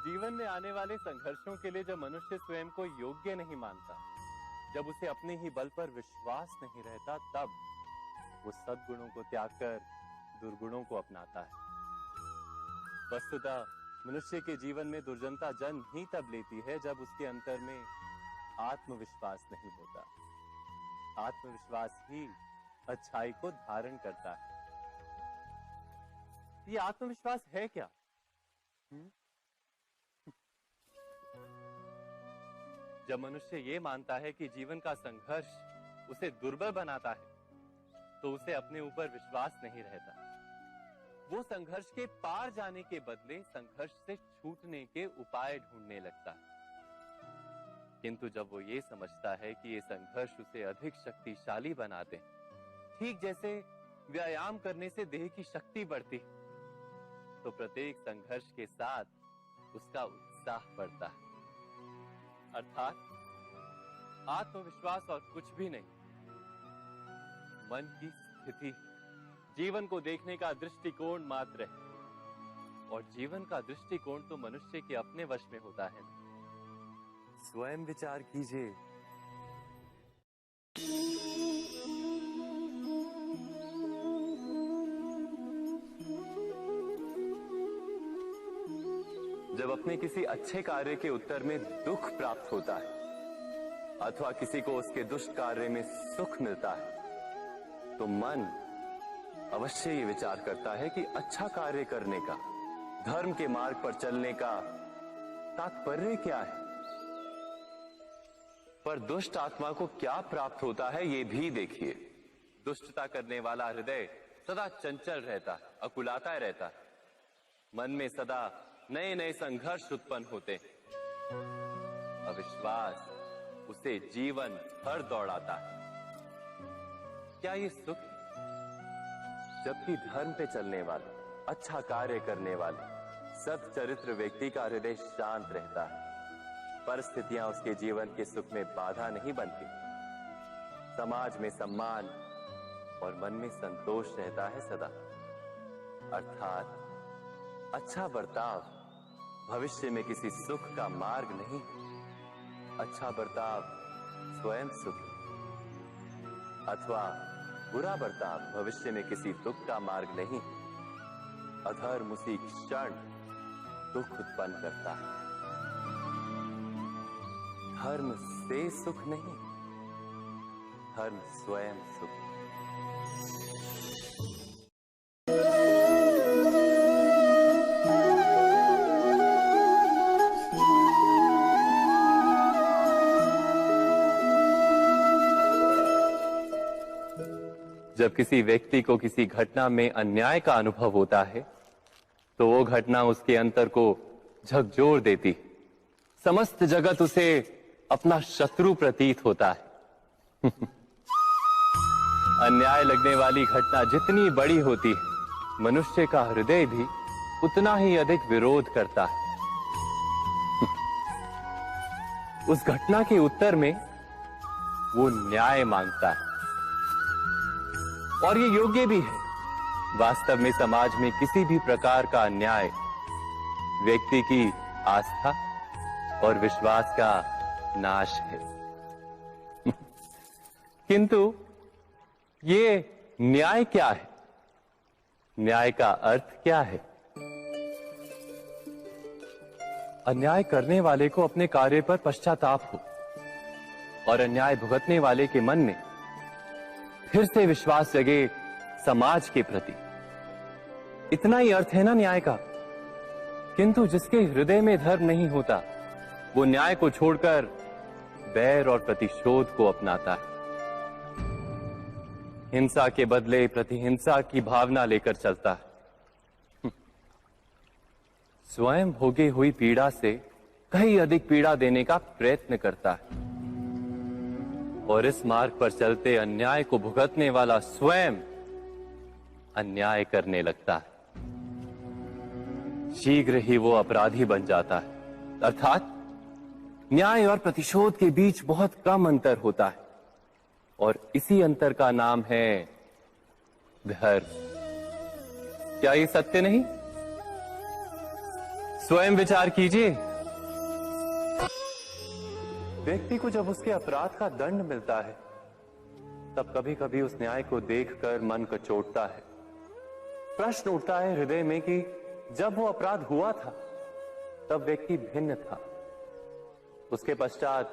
जीवन में आने वाले संघर्षों के लिए जब मनुष्य स्वयं को योग्य नहीं मानता, जब उसे अपने ही बल पर विश्वास नहीं रहता, तब वो सद्गुणों को त्याग कर दुर्गुणों को अपनाता है। वस्तुतः मनुष्य के जीवन में दुर्जनता जन्म ही तब लेती है जब उसके अंतर में आत्मविश्वास नहीं होता। आत्मविश्वास ही अच्छाई को धारण करता है। ये आत्मविश्वास है क्या? जब मनुष्य ये मानता है कि जीवन का संघर्ष उसे दुर्बल बनाता है, तो उसे अपने ऊपर विश्वास नहीं रहता। वो संघर्ष के पार जाने के बदले संघर्ष से छूटने के उपाय ढूंढने लगता है। किंतु जब वो ये समझता है कि ये संघर्ष उसे अधिक शक्तिशाली बनाते हैं, ठीक जैसे व्यायाम करने से देह की शक्ति बढ़ती, तो प्रत्येक संघर्ष के साथ उसका उत्साह बढ़ता है। अर्थात आत्मविश्वास और कुछ भी नहीं, मन की स्थिति, जीवन को देखने का दृष्टिकोण मात्र है। और जीवन का दृष्टिकोण तो मनुष्य के अपने वश में होता है। स्वयं विचार कीजिए। जब अपने किसी अच्छे कार्य के उत्तर में दुख प्राप्त होता है अथवा किसी को उसके दुष्ट कार्य में सुख मिलता है, तो मन अवश्य ये विचार करता है कि अच्छा कार्य करने का, धर्म के मार्ग पर चलने का तात्पर्य क्या है। पर दुष्ट आत्मा को क्या प्राप्त होता है ये भी देखिए। दुष्टता करने वाला हृदय सदा चंचल रहता है, अकुलाता रहता है। मन में सदा नए नए संघर्ष उत्पन्न होते हैं। अविश्वास उसे जीवन भर दौड़ाता है। क्या ये सुख है? जबकि धर्म पे चलने वाले, अच्छा कार्य करने वाले, सत् चरित्र व्यक्ति का हृदय शांत रहता है। परिस्थितियां उसके जीवन के सुख में बाधा नहीं बनती। समाज में सम्मान और मन में संतोष रहता है सदा। अर्थात अच्छा बर्ताव भविष्य में किसी सुख का मार्ग नहीं। अच्छा बर्ताव स्वयं सुख, अथवा बुरा बर्ताव भविष्य में किसी दुख का मार्ग नहीं। अधर्म उसी क्षण दुख उत्पन्न करता है। धर्म से सुख नहीं, धर्म स्वयं सुख। जब किसी व्यक्ति को किसी घटना में अन्याय का अनुभव होता है, तो वो घटना उसके अंतर को झकझोर देती। समस्त जगत उसे अपना शत्रु प्रतीत होता है। अन्याय लगने वाली घटना जितनी बड़ी होती है, मनुष्य का हृदय भी उतना ही अधिक विरोध करता है। उस घटना के उत्तर में वो न्याय मांगता है, और ये योग्य भी है। वास्तव में समाज में किसी भी प्रकार का अन्याय व्यक्ति की आस्था और विश्वास का नाश है। किंतु ये न्याय क्या है? न्याय का अर्थ क्या है? अन्याय करने वाले को अपने कार्य पर पश्चाताप हो और अन्याय भुगतने वाले के मन में फिर से विश्वास जगे समाज के प्रति। इतना ही अर्थ है ना न्याय का। किंतु जिसके हृदय में धर्म नहीं होता, वो न्याय को छोड़कर बैर और प्रतिशोध को अपनाता है। हिंसा के बदले प्रतिहिंसा की भावना लेकर चलता है। स्वयं भोगी हुई पीड़ा से कहीं अधिक पीड़ा देने का प्रयत्न करता है। और इस मार्ग पर चलते अन्याय को भुगतने वाला स्वयं अन्याय करने लगता है। शीघ्र ही वो अपराधी बन जाता है। अर्थात न्याय और प्रतिशोध के बीच बहुत कम अंतर होता है, और इसी अंतर का नाम है धर्म। क्या ये सत्य नहीं? स्वयं विचार कीजिए, व्यक्ति को जब उसके अपराध का दंड मिलता है तब कभी कभी उस न्याय को देखकर मन कचोटता है। प्रश्न उठता है हृदय में कि जब वो अपराध हुआ था तब व्यक्ति भिन्न था। उसके पश्चात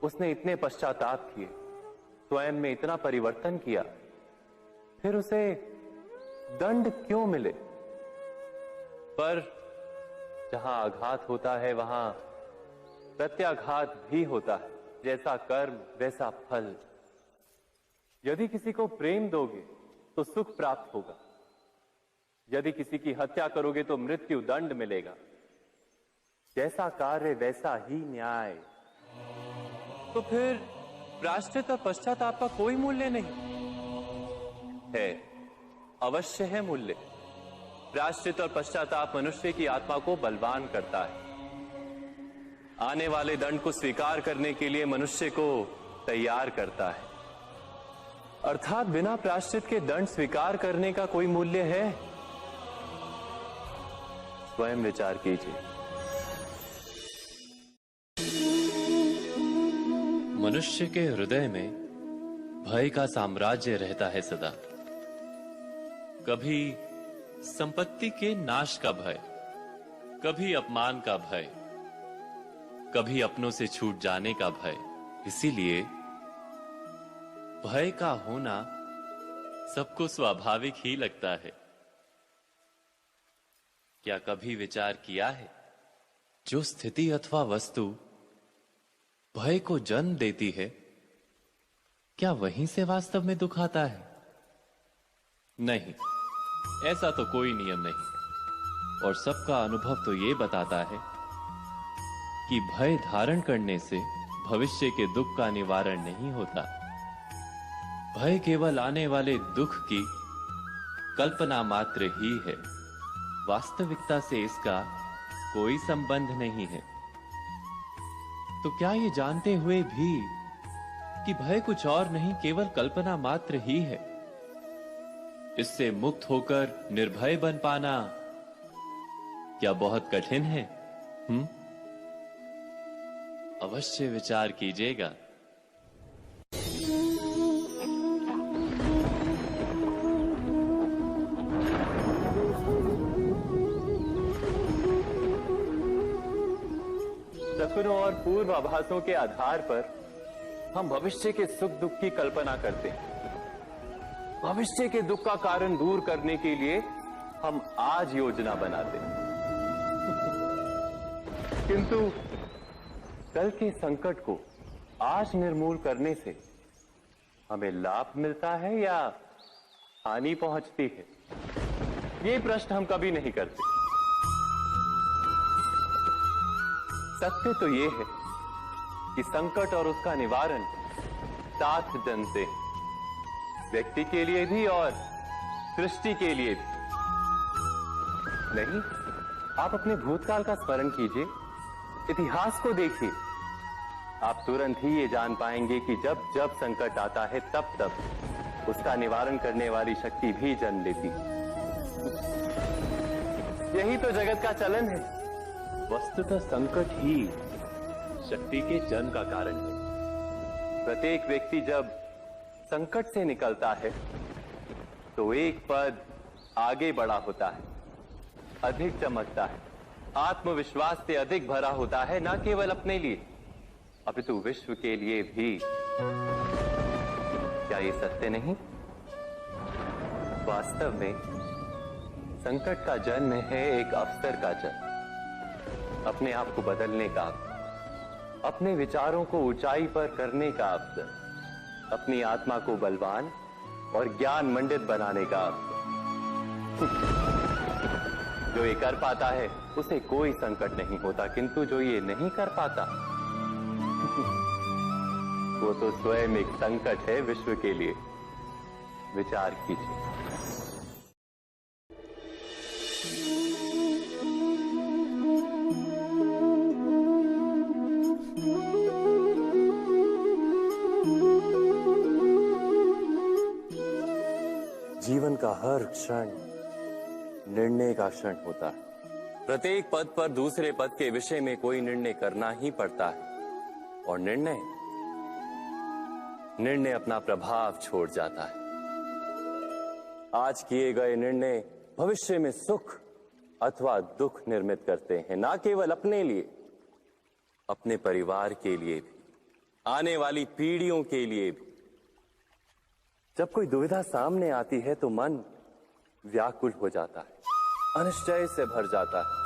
उसने इतने पश्चाताप किए, स्वयं में इतना परिवर्तन किया, फिर उसे दंड क्यों मिले? पर जहां आघात होता है वहां प्रत्याघात भी होता है। जैसा कर्म वैसा फल। यदि किसी को प्रेम दोगे तो सुख प्राप्त होगा, यदि किसी की हत्या करोगे तो मृत्यु दंड मिलेगा। जैसा कार्य वैसा ही न्याय। तो फिर प्रायश्चित और पश्चाताप का कोई मूल्य नहीं है? अवश्य है मूल्य। प्रायश्चित और पश्चाताप मनुष्य की आत्मा को बलवान करता है। आने वाले दंड को स्वीकार करने के लिए मनुष्य को तैयार करता है। अर्थात बिना प्रायश्चित के दंड स्वीकार करने का कोई मूल्य है? स्वयं विचार कीजिए। मनुष्य के हृदय में भय का साम्राज्य रहता है सदा। कभी संपत्ति के नाश का भय, कभी अपमान का भय, कभी अपनों से छूट जाने का भय। इसीलिए भय का होना सबको स्वाभाविक ही लगता है। क्या कभी विचार किया है, जो स्थिति अथवा वस्तु भय को जन्म देती है, क्या वहीं से वास्तव में दुख आता है? नहीं, ऐसा तो कोई नियम नहीं। और सबका अनुभव तो यह बताता है कि भय धारण करने से भविष्य के दुख का निवारण नहीं होता। भय केवल आने वाले दुख की कल्पना मात्र ही है। वास्तविकता से इसका कोई संबंध नहीं है। तो क्या ये जानते हुए भी कि भय कुछ और नहीं, केवल कल्पना मात्र ही है, इससे मुक्त होकर निर्भय बन पाना क्या बहुत कठिन है? अवश्य विचार कीजिएगा। सपनों और पूर्वाभासों के आधार पर हम भविष्य के सुख दुख की कल्पना करते हैं। भविष्य के दुख का कारण दूर करने के लिए हम आज योजना बनाते हैं। किंतु कल के संकट को आज निर्मूल करने से हमें लाभ मिलता है या हानि पहुंचती है? ये प्रश्न हम कभी नहीं करते। सत्य तो यह है कि संकट और उसका निवारण साथ जनते हैं, व्यक्ति के लिए भी और सृष्टि के लिए भी। नहीं, आप अपने भूतकाल का स्मरण कीजिए, इतिहास को देखिए। आप तुरंत ही ये जान पाएंगे कि जब जब संकट आता है तब तब उसका निवारण करने वाली शक्ति भी जन्म लेती है। यही तो जगत का चलन है। वस्तुतः संकट ही शक्ति के जन्म का कारण है। प्रत्येक व्यक्ति जब संकट से निकलता है तो एक पद आगे बढ़ा होता है, अधिक चमकता है, आत्मविश्वास से अधिक भरा होता है, न केवल अपने लिए अपितु विश्व के लिए भी। क्या ये सत्य नहीं? वास्तव में संकट का जन्म है एक अवसर का जन्म, अपने आप को बदलने का, अपने विचारों को ऊंचाई पर करने का अवसर, अपनी आत्मा को बलवान और ज्ञान मंडित बनाने का अवसर। जो ये कर पाता है उसे कोई संकट नहीं होता, किंतु जो ये नहीं कर पाता वो तो स्वयं एक संकट है विश्व के लिए। विचार कीजिए। जीवन का हर क्षण निर्णय का क्षण होता है। प्रत्येक पद पर दूसरे पद के विषय में कोई निर्णय करना ही पड़ता है, और निर्णय अपना प्रभाव छोड़ जाता है। आज किए गए निर्णय भविष्य में सुख अथवा दुख निर्मित करते हैं, ना केवल अपने लिए, अपने परिवार के लिए भी, आने वाली पीढ़ियों के लिए भी। जब कोई दुविधा सामने आती है तो मन व्याकुल हो जाता है, अनिश्चय से भर जाता है।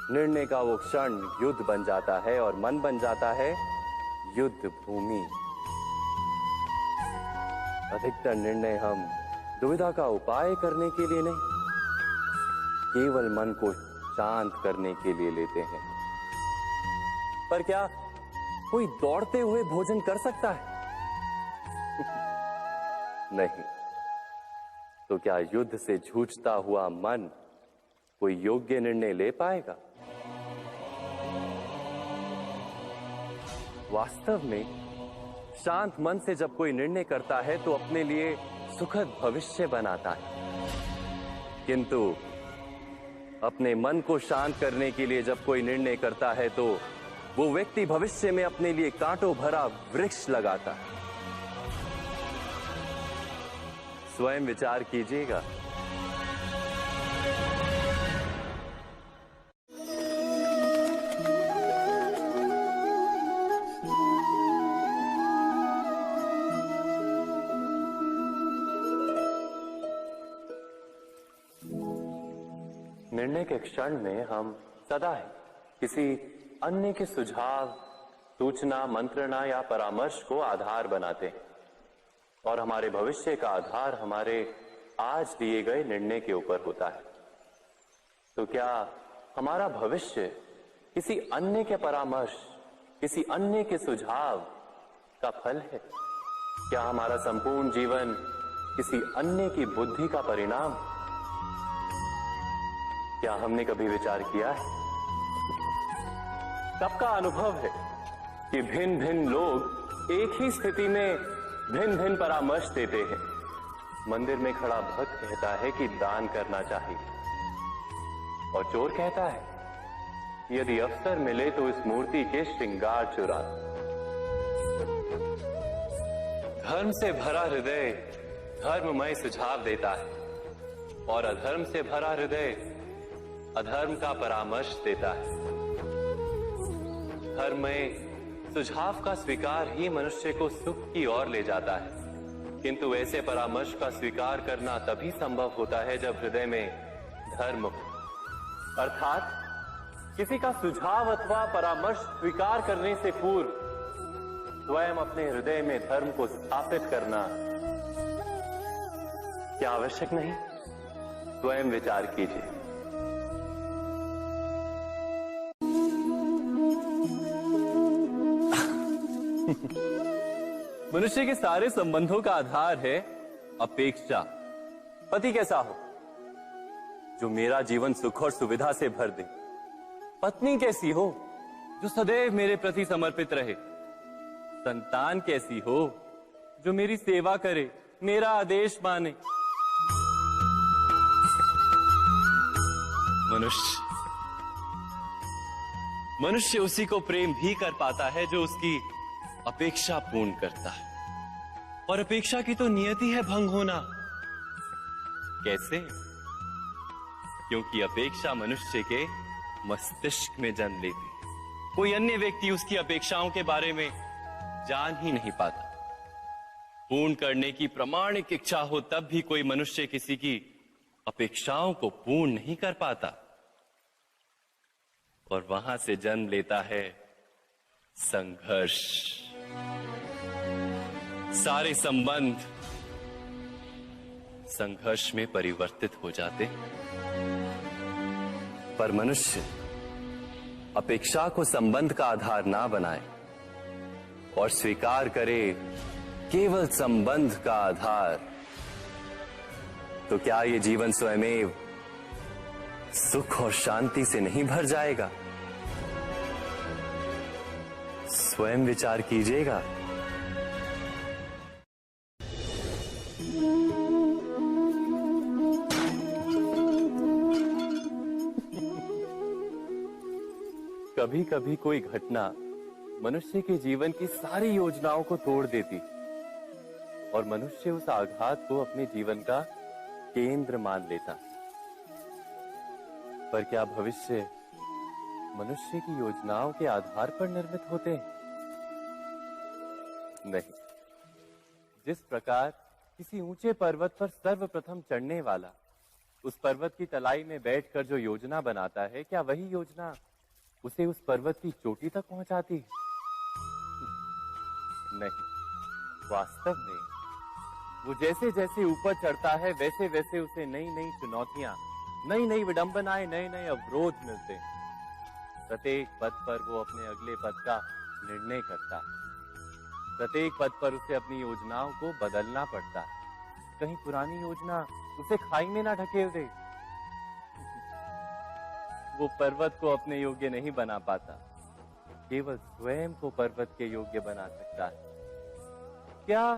निर्णय का वो क्षण युद्ध बन जाता है और मन बन जाता है युद्ध भूमि। अधिकतर निर्णय हम दुविधा का उपाय करने के लिए नहीं, केवल मन को शांत करने के लिए लेते हैं। पर क्या कोई दौड़ते हुए भोजन कर सकता है? नहीं। तो क्या युद्ध से जूझता हुआ मन कोई योग्य निर्णय ले पाएगा? वास्तव में शांत मन से जब कोई निर्णय करता है तो अपने लिए सुखद भविष्य बनाता है। किंतु अपने मन को शांत करने के लिए जब कोई निर्णय करता है तो वो व्यक्ति भविष्य में अपने लिए कांटों भरा वृक्ष लगाता है। स्वयं विचार कीजिएगा। निर्णय के क्षण में हम सदा ही किसी अन्य के सुझाव, सूचना, मंत्रणा या परामर्श को आधार बनाते हैं, और हमारे भविष्य का आधार हमारे आज लिए गए निर्णय के ऊपर होता है। तो क्या हमारा भविष्य किसी अन्य के परामर्श, किसी अन्य के सुझाव का फल है? क्या हमारा संपूर्ण जीवन किसी अन्य की बुद्धि का परिणाम? क्या हमने कभी विचार किया है? सबका अनुभव है कि भिन्न भिन्न लोग एक ही स्थिति में भिन्न भिन्न परामर्श देते हैं। मंदिर में खड़ा भक्त कहता है कि दान करना चाहिए, और चोर कहता है यदि अवसर मिले तो इस मूर्ति के श्रृंगार चुरा। धर्म से भरा हृदय धर्ममय सुझाव देता है, और अधर्म से भरा हृदय अधर्म का परामर्श देता है। धर्ममय सुझाव का स्वीकार ही मनुष्य को सुख की ओर ले जाता है, किंतु ऐसे परामर्श का स्वीकार करना तभी संभव होता है जब हृदय में धर्म हो। अर्थात किसी का सुझाव अथवा परामर्श स्वीकार करने से पूर्व स्वयं अपने हृदय में धर्म को स्थापित करना क्या आवश्यक नहीं? स्वयं विचार कीजिए। मनुष्य के सारे संबंधों का आधार है अपेक्षा। पति कैसा हो जो मेरा जीवन सुख और सुविधा से भर दे? पत्नी कैसी हो जो सदैव मेरे प्रति समर्पित रहे? संतान कैसी हो जो मेरी सेवा करे, मेरा आदेश माने? मनुष्य उसी को प्रेम भी कर पाता है जो उसकी अपेक्षा पूर्ण करता है, और अपेक्षा की तो नियति है भंग होना। कैसे? क्योंकि अपेक्षा मनुष्य के मस्तिष्क में जन्म लेती है। कोई अन्य व्यक्ति उसकी अपेक्षाओं के बारे में जान ही नहीं पाता। पूर्ण करने की प्रामाणिक इच्छा हो तब भी कोई मनुष्य किसी की अपेक्षाओं को पूर्ण नहीं कर पाता, और वहां से जन्म लेता है संघर्ष। सारे संबंध संघर्ष में परिवर्तित हो जाते। पर मनुष्य अपेक्षा को संबंध का आधार ना बनाए और स्वीकार करे केवल संबंध का आधार, तो क्या ये जीवन स्वयमेव सुख और शांति से नहीं भर जाएगा? स्वयं विचार कीजिएगा। कभी कभी कोई घटना मनुष्य के जीवन की सारी योजनाओं को तोड़ देती और मनुष्य उस आघात को अपने जीवन का केंद्र मान लेता। पर क्या भविष्य मनुष्य की योजनाओं के आधार पर निर्मित होते हैं? नहीं। जिस प्रकार किसी ऊंचे पर्वत पर सर्वप्रथम चढ़ने वाला उस पर्वत की तलाई में बैठकर जो योजना बनाता है, क्या वही योजना उसे उस पर्वत की चोटी तक पहुंचाती है? नहीं। वास्तव में वो जैसे जैसे ऊपर चढ़ता है वैसे वैसे उसे नई नई चुनौतियां, नई नई विडंबनाएं, नए नए अवरोध मिलते हैं। प्रत्येक पद पर वो अपने अगले पद का निर्णय करता है। प्रत्येक पद पर उसे अपनी योजनाओं को बदलना पड़ता है। कहीं पुरानी योजना उसे खाई में ना ढकेल दे। वो पर्वत को अपने योग्य नहीं बना पाता, केवल स्वयं को पर्वत के योग्य बना सकता है। क्या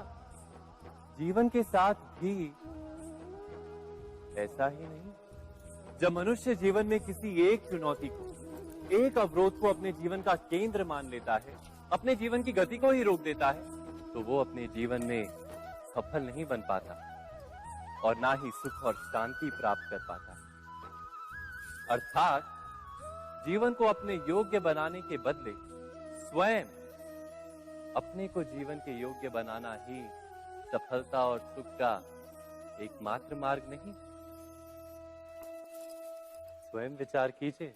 जीवन के साथ भी ऐसा ही नहीं? जब मनुष्य जीवन में किसी एक चुनौती को, एक अवरोध को अपने जीवन का केंद्र मान लेता है, अपने जीवन की गति को ही रोक देता है, तो वो अपने जीवन में सफल नहीं बन पाता और ना ही सुख और शांति प्राप्त कर पाता। अर्थात जीवन को अपने योग्य बनाने के बदले स्वयं अपने को जीवन के योग्य बनाना ही सफलता और सुख का एकमात्र मार्ग नहीं। स्वयं विचार कीजिए।